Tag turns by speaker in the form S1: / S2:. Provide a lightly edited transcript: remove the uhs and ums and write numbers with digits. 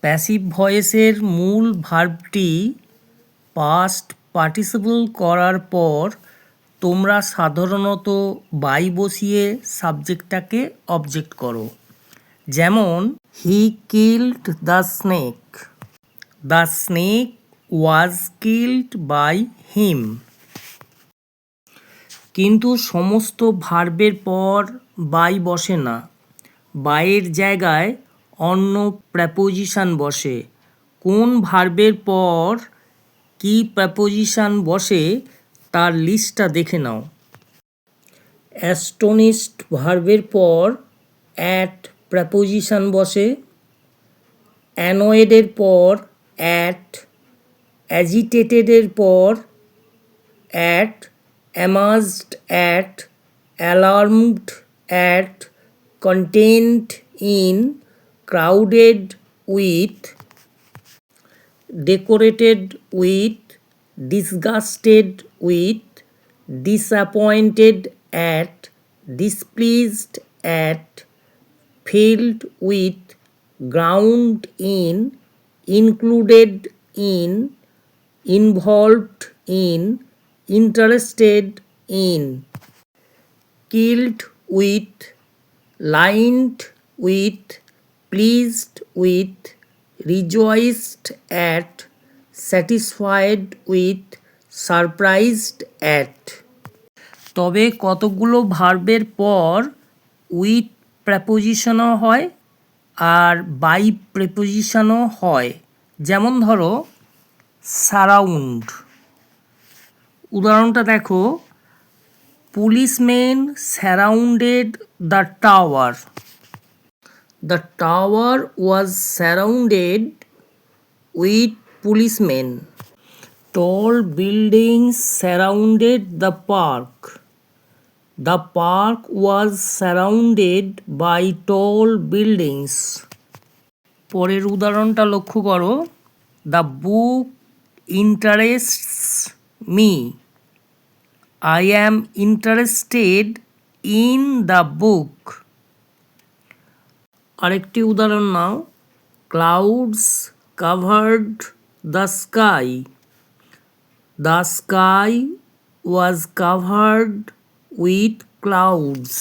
S1: Passive ভয়েসের মূল ভার্বটি past participle করার পর তোমরা সাধারণত বাই বসিয়ে সাবজেক্টটাকে অবজেক্ট করো। যেমন he killed the snake, the snake was killed by him. কিন্তু সমস্ত ভার্বের পর বাই বসে না, বাইয়ের জায়গায় অন্য প্রেপোজিশন বসে। কোন ভার্বের পর কি প্রেপোজিশন বসে তার লিস্টটা দেখে নাও। অ্যাস্টনিশড ভার্বের পর অ্যাট প্রেপোজিশন বসে, অ্যানয়েডের পর অ্যাট, অ্যাজিটেটেডের পর at, amazed at, alarmed at, content in, crowded with, decorated with, disgusted with, disappointed at, displeased at, filled with, grounded in, included in, involved in, interested in, killed with, lined with, pleased with, rejoiced at, satisfied with, surprised at। তবে কতগুলো ভার্বের পর with প্রেপোজিশনও হয় আর by প্রেপোজিশনও হয়। যেমন ধরো surround, উদাহরণটা দেখো, policemen surrounded the tower, the tower was surrounded with policemen. Tall buildings surrounded the park. The park was surrounded by tall buildings. পরের উদাহরণটা লক্ষ্য করো, the book interests me. I am interested in the book. আরেকটি উদাহরণ নাও, clouds covered the sky, the sky was covered with clouds.